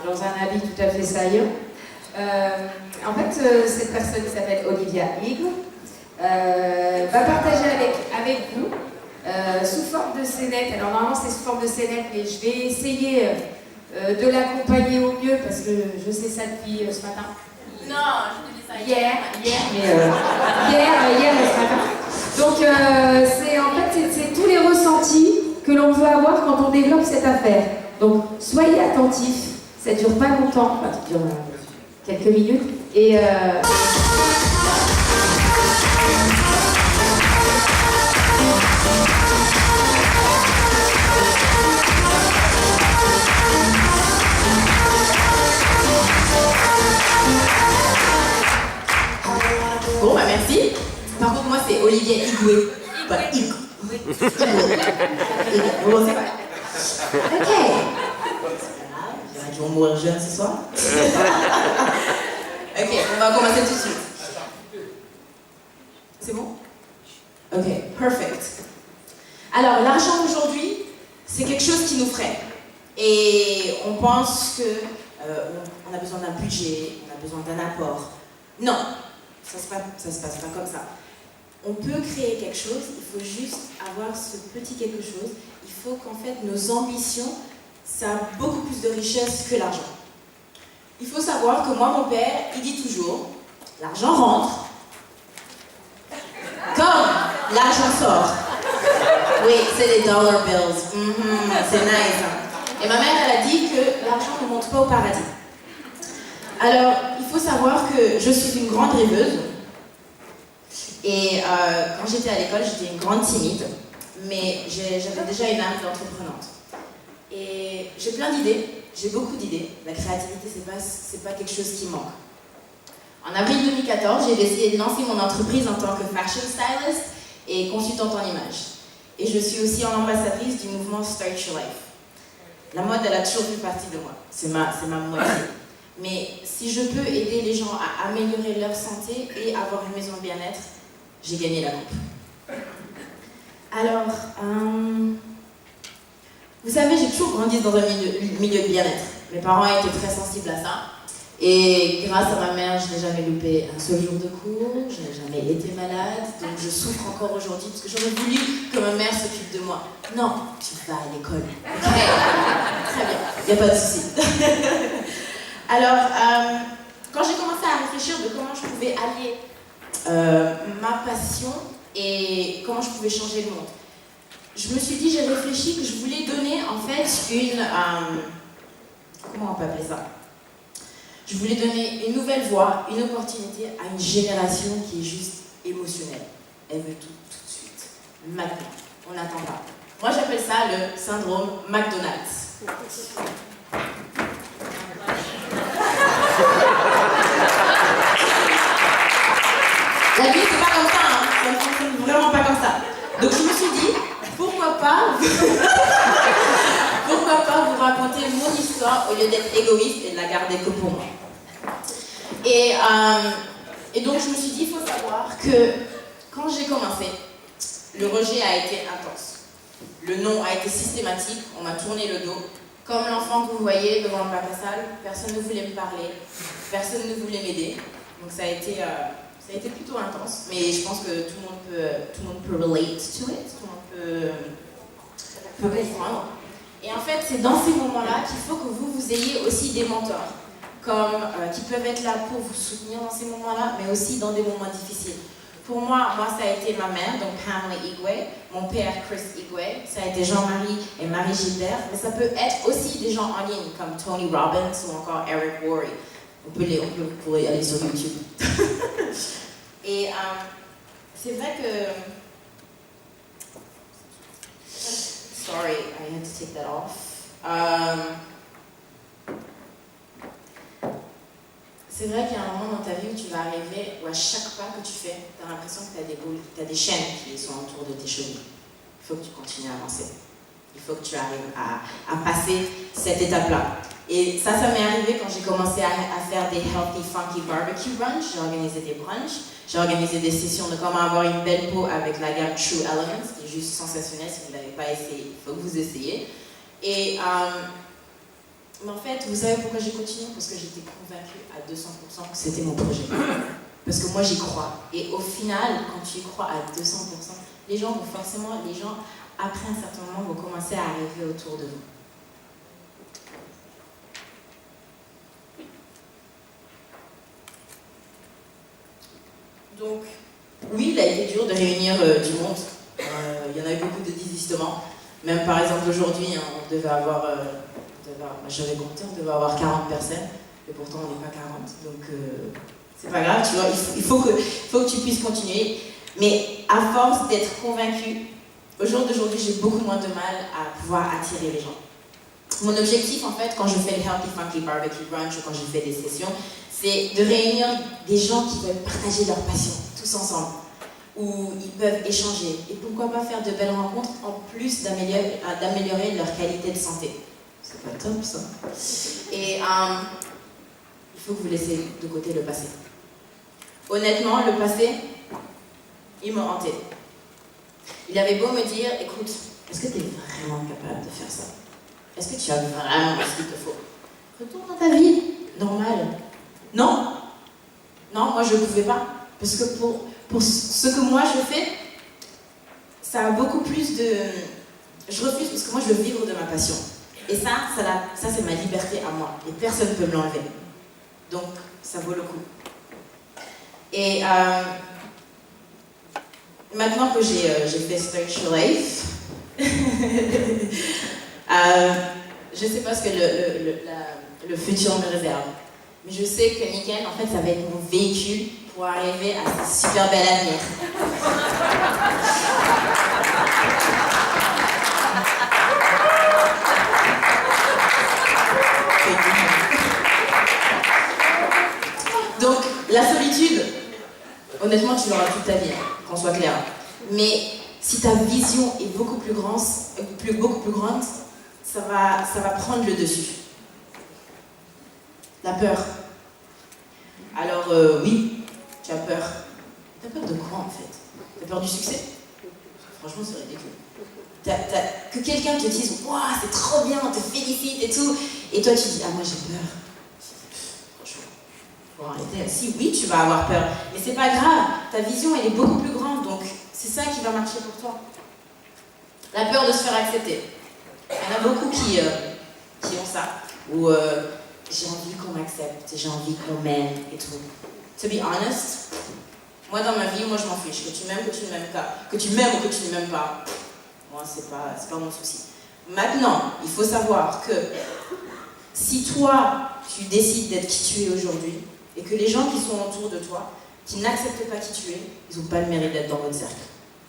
dans un habit tout à fait saillant. En fait, cette personne qui s'appelle Olivia Higg va partager avec vous sous forme de scénette. Alors normalement c'est sous forme de scénette, mais je vais essayer de l'accompagner au mieux parce que je sais ça depuis ce matin. Non, je te dis ça hier et ce matin. Donc c'est tous les ressentis que l'on peut avoir quand on développe cette affaire. Donc soyez attentifs, ça ne dure pas longtemps, enfin, ça dure quelques minutes. Et bon, bah merci. Par contre, moi, c'est Olivia Higg. Pas Higg. Bon, c'est pas. Ok. Ils vont mourir jeunes ce soir. Ok, on va commencer tout de suite. C'est bon? Ok, perfect. Alors, l'argent aujourd'hui, c'est quelque chose qui nous freine. Et on pense qu'on a besoin d'un budget, on a besoin d'un apport. Non, ça se passe pas comme ça. On peut créer quelque chose, il faut juste avoir ce petit quelque chose. Il faut qu'en fait nos ambitions, ça a beaucoup plus de richesse que l'argent. Il faut savoir que moi, mon père, il dit toujours, l'argent rentre, comme l'argent sort. Oui, c'est les dollar bills. C'est nice. Et ma mère, elle a dit que l'argent ne monte pas au paradis. Alors, il faut savoir que je suis une grande rêveuse. Et quand j'étais à l'école, j'étais une grande timide. Mais j'avais déjà une âme d'entreprenante. Et j'ai plein d'idées. J'ai beaucoup d'idées. La créativité, c'est pas quelque chose qui manque. En avril 2014, j'ai décidé de lancer mon entreprise en tant que fashion stylist et consultante en images. Et je suis aussi ambassadrice du mouvement Start Your Life. La mode, elle a toujours fait partie de moi. C'est ma moitié. Mais si je peux aider les gens à améliorer leur santé et avoir une maison de bien-être, j'ai gagné la coupe. Alors, vous savez, j'ai toujours grandi dans un milieu de bien-être. Mes parents étaient très sensibles à ça. Et grâce à ma mère, je n'ai jamais loupé un seul jour de cours, je n'ai jamais été malade, donc je souffre encore aujourd'hui parce que j'aurais voulu que ma mère s'occupe de moi. Non, tu vas à l'école. Ok, très bien, il n'y a pas de souci. Alors, quand j'ai commencé à réfléchir de comment je pouvais allier ma passion et comment je pouvais changer le monde, je me suis dit, j'ai réfléchi que je voulais donner en fait comment on peut appeler ça? Je voulais donner une nouvelle voix, une opportunité à une génération qui est juste émotionnelle. Elle veut tout de suite, maintenant. On n'attend pas. Moi, j'appelle ça le syndrome McDonald's. La vie, c'est pas comme ça, hein. Ça ne fonctionne vraiment pas comme ça. Donc, je me suis dit, pourquoi pas vous raconter mon histoire au lieu d'être égoïste et de la garder que pour moi. Et donc je me suis dit, il faut savoir que quand j'ai commencé, le rejet a été intense. Le non a été systématique, on m'a tourné le dos. Comme l'enfant que vous voyez devant le bac à sable, personne ne voulait me parler, personne ne voulait m'aider. Donc ça a été plutôt intense, mais je pense que tout le monde peut relate to it, tout le monde peut comprendre. Et en fait, c'est dans ces moments-là qu'il faut que vous ayez aussi des mentors, qui peuvent être là pour vous soutenir dans ces moments-là, mais aussi dans des moments difficiles. Pour moi, ça a été ma mère, donc Pamela Igwe, mon père Chris Igwe, ça a été Jean-Marie et Marie Gilbert, mais ça peut être aussi des gens en ligne comme Tony Robbins ou encore Eric Worre. Vous pouvez aller sur YouTube. Et c'est vrai que... Sorry, I had to take that off. C'est vrai qu'il y a un moment dans ta vie où tu vas arriver, où à chaque pas que tu fais, tu as l'impression que tu as des chaînes qui sont autour de tes cheveux. Il faut que tu continues à avancer. Il faut que tu arrives à passer cette étape-là. Et ça m'est arrivé quand j'ai commencé à faire des healthy, funky barbecue brunch. J'ai organisé des brunchs. J'ai organisé des sessions de comment avoir une belle peau avec la gamme True Elements, qui est juste sensationnelle. Si vous ne l'avez pas essayé, il faut que vous essayiez. Et Mais en fait, vous savez pourquoi j'ai continué? Parce que j'étais convaincue à 200% que c'était mon projet. Parce que moi, j'y crois. Et au final, quand tu y crois à 200%, les gens, après un certain moment, vont commencer à arriver autour de vous. Donc, oui, il a été dur de réunir du monde. Il y en a eu beaucoup de désistements. Même par exemple, aujourd'hui, on devait avoir... j'avais compté, on devait avoir 40 personnes. Et pourtant, on n'est pas 40. Donc, c'est pas grave, tu vois. Il faut que tu puisses continuer. Mais à force d'être convaincu, au jour d'aujourd'hui, j'ai beaucoup moins de mal à pouvoir attirer les gens. Mon objectif, en fait, quand je fais le Healthy Funky Barbecue Brunch ou quand je fais des sessions, c'est de réunir des gens qui veulent partager leur passion, tous ensemble, où ils peuvent échanger. Et pourquoi pas faire de belles rencontres en plus d'améliorer leur qualité de santé. C'est pas top, ça. Et il faut que vous laissiez de côté le passé. Honnêtement, le passé, il me hantait. Il avait beau me dire, écoute, est-ce que tu es vraiment capable de faire ça? Est-ce que tu as vraiment ce qu'il te faut? Retourne dans ta vie normale. Non. Non, moi je ne pouvais pas. Parce que pour ce que moi je fais, ça a beaucoup plus de... Je refuse parce que moi je veux vivre de ma passion. Et ça c'est ma liberté à moi. Et personne ne peut me l'enlever. Donc, ça vaut le coup. Et maintenant que j'ai fait Sturge Life, je ne sais pas ce que le futur me réserve. Mais je sais que Niken, en fait, ça va être mon véhicule pour arriver à ce super bel avenir. Donc, la solitude, honnêtement, tu l'auras toute ta vie, qu'on soit clair. Mais si ta vision est beaucoup plus grande, ça va prendre le dessus. La peur. Alors, oui, tu as peur. Tu as peur de quoi, en fait? Tu as peur du succès? Franchement, c'est ridicule. Que quelqu'un te dise « Waouh, c'est trop bien, on te félicite et tout », et toi, tu dis « Ah, moi, j'ai peur. » Faut arrêter. Si oui, tu vas avoir peur, mais c'est pas grave. Ta vision, elle est beaucoup plus grande, donc c'est ça qui va marcher pour toi. La peur de se faire accepter. Il y en a beaucoup qui ont ça, où j'ai envie qu'on m'accepte, j'ai envie qu'on m'aime et tout. To be honest, moi dans ma vie, moi je m'en fiche. Que tu m'aimes, que tu ne m'aimes pas, que tu m'aimes ou que tu ne m'aimes pas, moi c'est pas mon souci. Maintenant, il faut savoir que si toi, tu décides d'être qui tu es aujourd'hui, et que les gens qui sont autour de toi, qui n'acceptent pas qui tu es, ils n'ont pas le mérite d'être dans votre cercle.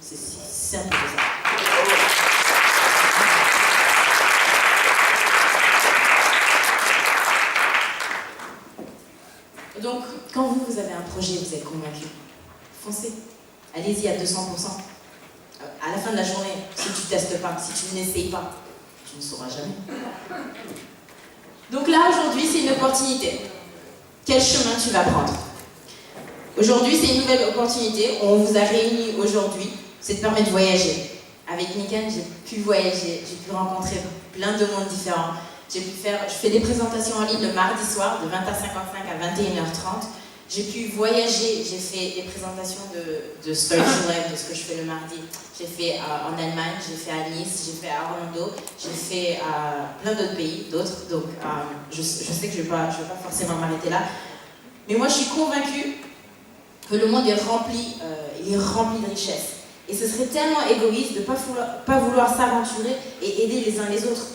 C'est si simple que ça. Donc, quand vous avez un projet, vous êtes convaincu, foncez. Allez-y à 200%. À la fin de la journée, si tu ne testes pas, si tu n'essayes pas, tu ne sauras jamais. Donc là, aujourd'hui, c'est une opportunité. Quel chemin tu vas prendre? Aujourd'hui, c'est une nouvelle opportunité. On vous a réunis aujourd'hui. C'est de permettre de voyager. Avec Niken, j'ai pu voyager, j'ai pu rencontrer plein de mondes différents. Je fais des présentations en ligne le mardi soir, de 20h55 à 21h30. J'ai pu voyager, j'ai fait des présentations de Spiritual Life, de ce que je fais le mardi. J'ai fait en Allemagne, j'ai fait à Nice, j'ai fait à Orlando, j'ai fait à plein d'autres pays, d'autres. Donc, je sais que je vais pas forcément m'arrêter là. Mais moi, je suis convaincue que le monde est rempli de richesses. Et ce serait tellement égoïste de ne pas vouloir s'aventurer et aider les uns les autres.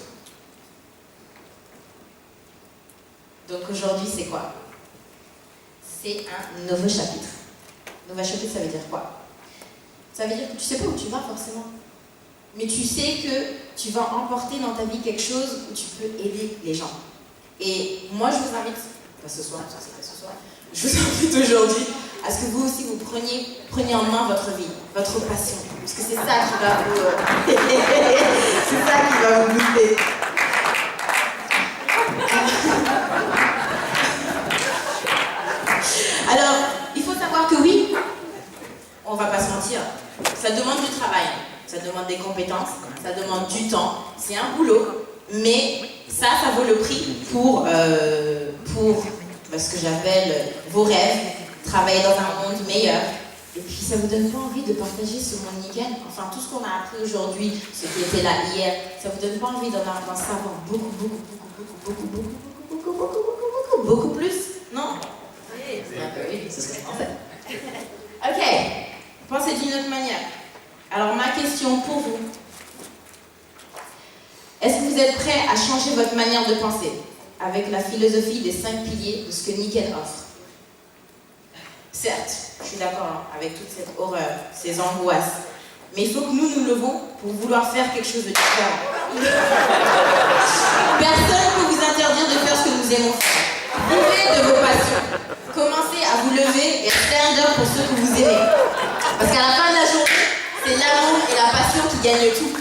Donc aujourd'hui, c'est quoi? C'est un nouveau chapitre. Nouveau chapitre, ça veut dire quoi? Ça veut dire que tu ne sais pas où tu vas forcément. Mais tu sais que tu vas emporter dans ta vie quelque chose où tu peux aider les gens. Et moi, je vous invite, pas ce soir, ça c'est pas ce soir, je vous invite aujourd'hui à ce que vous aussi vous preniez en main votre vie, votre passion. Parce que c'est ça qui va vous... c'est ça qui va vous booster. Alors, il faut savoir que oui, on va pas se mentir, ça demande du travail, ça demande des compétences, ça demande du temps, c'est un boulot, mais ça vaut le prix pour ce que j'appelle vos rêves, travailler dans un monde meilleur. Et puis ça vous donne pas envie de partager ce monde nickel? Enfin, tout ce qu'on a appris aujourd'hui, ce qui était là hier, ça vous donne pas envie d'en savoir beaucoup plus? Non? Oui, c'est ce que je pensais. Ok, pensez d'une autre manière. Alors ma question pour vous, est-ce que vous êtes prêts à changer votre manière de penser avec la philosophie des 5 piliers de ce que Nickel offre? Certes, je suis d'accord avec toute cette horreur, ces angoisses, mais il faut que nous nous levons pour vouloir faire quelque chose de différent. Personne ne peut vous interdire de faire ce que nous aimons faire. Vivez de vos passions. Commencez à vous lever et à stand up pour ceux que vous aimez. Parce qu'à la fin de la journée, c'est l'amour et la passion qui gagnent tout.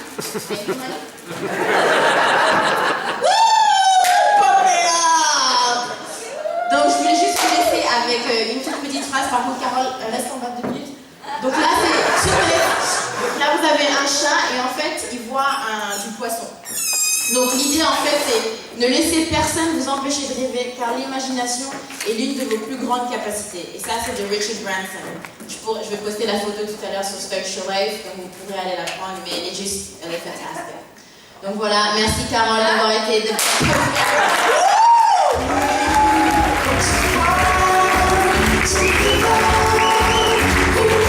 Donc je voulais juste vous laisser avec une toute petite phrase. Par contre, Carole, reste en bas 2 minutes. Donc là, c'est là vous avez un chat et en fait, il voit du poisson. Donc l'idée en fait, c'est ne laissez personne vous empêcher de rêver, car l'imagination est l'une de vos plus grandes capacités. Et ça, c'est de Richard Branson. Je vais poster la photo tout à l'heure sur Social Life, donc vous pourrez aller la prendre, mais elle est fantastique. Donc voilà, merci Carole d'avoir été de...